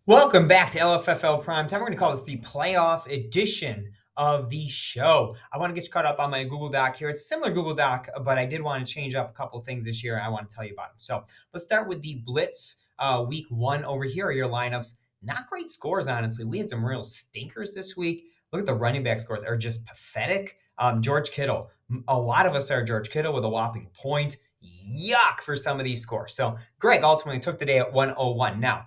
Welcome back to LFFL Prime Time. We're going to call this the playoff edition of the show. I want to get you caught up on my Google Doc here. It's a similar Google Doc, but I did want to change up a couple things this year. I want to tell you about them. So let's start with the Blitz week one over here are your lineups. Not great scores, honestly. We had some real stinkers this week. Look at the running back scores; are just pathetic. George Kittle. A lot of us are George Kittle with a whopping point. Yuck for some of these scores. So Greg ultimately took the day at 101. Now,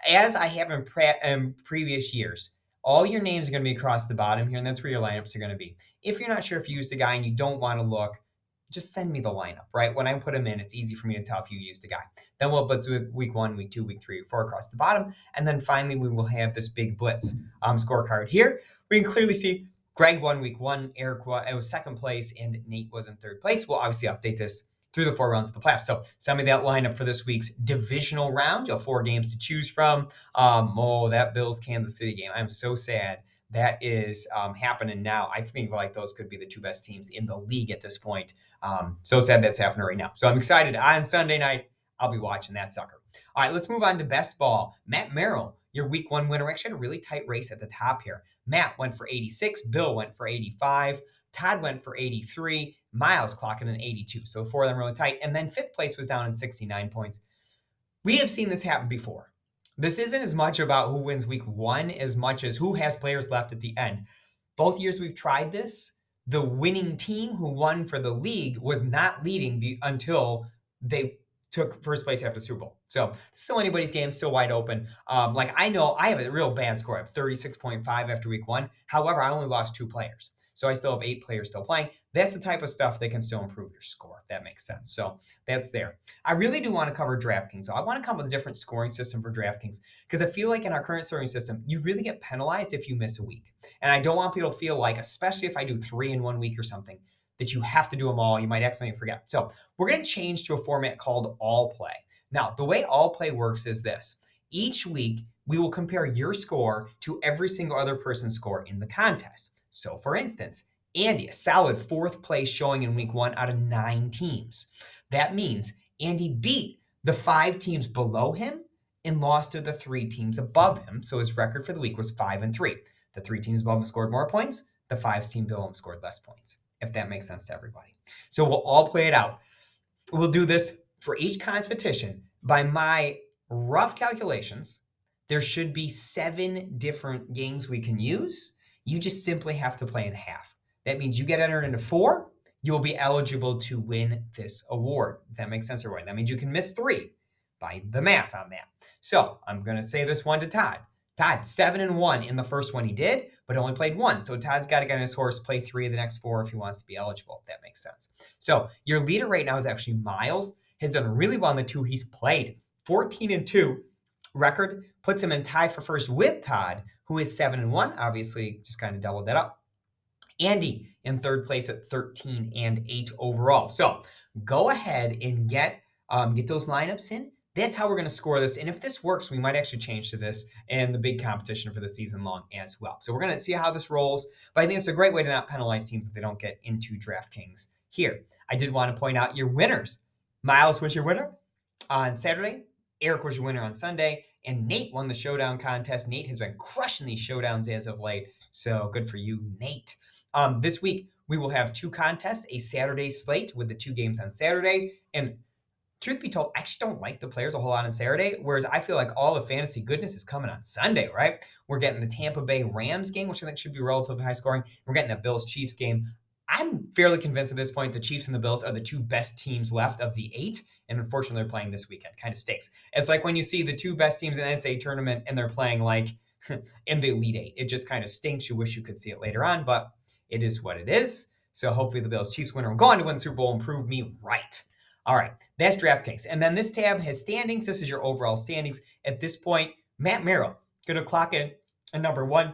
as I have in previous years, all your names are going to be across the bottom here, and that's where your lineups are going to be. If you're not sure if you used a guy and you don't want to look, just send me the lineup, right? When I put them in, it's easy for me to tell if you used a guy. Then we'll blitz week one, week two, week three, week four across the bottom. And then finally, we will have this big blitz scorecard here. We can clearly see Greg won week one, Eric was second place, and Nate was in third place. We'll obviously update this through the four rounds of the playoffs. So send me that lineup for this week's divisional round. You have four games to choose from. That Bills Kansas City game. I'm so sad that is happening now. I think like those could be the two best teams in the league at this point. So sad that's happening right now. So I'm excited. On Sunday night, I'll be watching that sucker. All right, let's move on to best ball. Matt Merrill, your week one winner. Actually had a really tight race at the top here. Matt went for 86. Bill went for 85. Todd went for 83. Miles clocking an 82. So four of them really tight. And then fifth place was down in 69 points. We have seen this happen before. This isn't as much about who wins week one as much as who has players left at the end. Both years we've tried this, the winning team who won for the league was not leading until they took first place after the Super Bowl. So still anybody's game, still wide open. I know I have a real bad score. I have 36.5 after week one. However, I only lost two players. So I still have eight players still playing. That's the type of stuff that can still improve your score, if that makes sense. So that's there. I really do want to cover DraftKings. So I want to come up with a different scoring system for DraftKings because I feel like in our current scoring system, you really get penalized if you miss a week. And I don't want people to feel like, especially if I do three in 1 week or something, that you have to do them all. You might accidentally forget. So we're going to change to a format called All Play. Now, the way All Play works is this. Each week, we will compare your score to every single other person's score in the contest. So, for instance, Andy, a solid fourth place showing in week one out of 9 teams. That means Andy beat the 5 teams below him and lost to the 3 teams above him. So his record for the week was 5-3. The 3 teams above him scored more points. The 5 teams below him scored less points, if that makes sense to everybody. So we'll all play it out. We'll do this for each competition. By my rough calculations, there should be 7 different games we can use. You just simply have to play in half. That means you get entered into 4, you will be eligible to win this award. If that makes sense, everyone. That means you can miss 3 by the math on that. So I'm going to say this one to Todd. Todd, 7-1 in the first one he did, but only played 1. So Todd's got to get on his horse, play 3 of the next 4 if he wants to be eligible, if that makes sense. So your leader right now is actually Miles. Has done really well in the 2 he's played. 14-2 record puts him in tie for first with Todd, who is 7-1. Obviously, just kind of doubled that up. Andy in third place at 13-8 overall. So go ahead and get those lineups in. That's how we're going to score this. And if this works, we might actually change to this and the big competition for the season long as well. So we're going to see how this rolls. But I think it's a great way to not penalize teams if they don't get into DraftKings here. I did want to point out your winners. Miles was your winner on Saturday. Eric was your winner on Sunday. And Nate won the showdown contest. Nate has been crushing these showdowns as of late. So good for you, Nate. This week, we will have 2 contests, a Saturday slate with the 2 games on Saturday. And truth be told, I actually don't like the players a whole lot on Saturday, whereas I feel like all the fantasy goodness is coming on Sunday, right? We're getting the Tampa Bay Rams game, which I think should be relatively high scoring. We're getting the Bills-Chiefs game. I'm fairly convinced at this point the Chiefs and the Bills are the 2 best teams left of the 8, and unfortunately they're playing this weekend. Kind of stinks. It's like when you see the 2 best teams in the NCAA tournament and they're playing like in the Elite 8. It just kind of stinks. You wish you could see it later on, but it is what it is. So hopefully the Bills-Chiefs winner will go on to win the Super Bowl and prove me right. All right, that's DraftKings. And then this tab has standings. This is your overall standings. At this point, Matt Merrill going to clock in at number 1.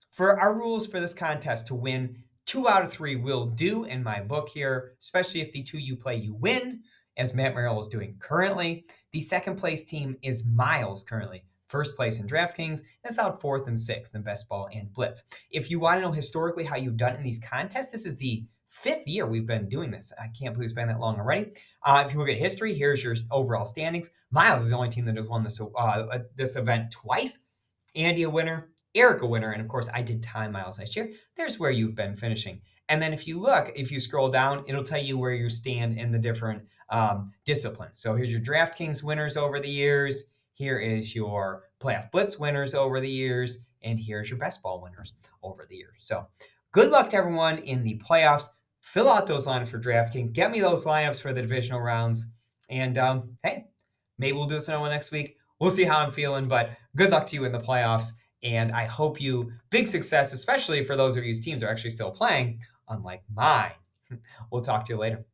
For our rules for this contest to win, 2 out of 3 will do in my book here, especially if the 2 you play you win, as Matt Merrill is doing currently. The second place team is Miles currently. First place in DraftKings, that's out 4th and 6th in Best Ball and Blitz. If you want to know historically how you've done in these contests, this is the 5th year we've been doing this. I can't believe it's been that long already. If you look at history, here's your overall standings. Miles is the only team that has won this event twice. Andy a winner, Eric a winner, and of course I did time miles last year. There's where you've been finishing. And then if you scroll down, it'll tell you where you stand in the different disciplines. So here's your DraftKings winners over the years. Here is your Playoff Blitz winners over the years. And here's your best ball winners over the years. So good luck to everyone in the playoffs. Fill out those lineups for DraftKings. Get me those lineups for the divisional rounds. And hey, maybe we'll do this another one next week. We'll see how I'm feeling, but good luck to you in the playoffs. And I hope you big success, especially for those of you whose teams are actually still playing, unlike mine. We'll talk to you later.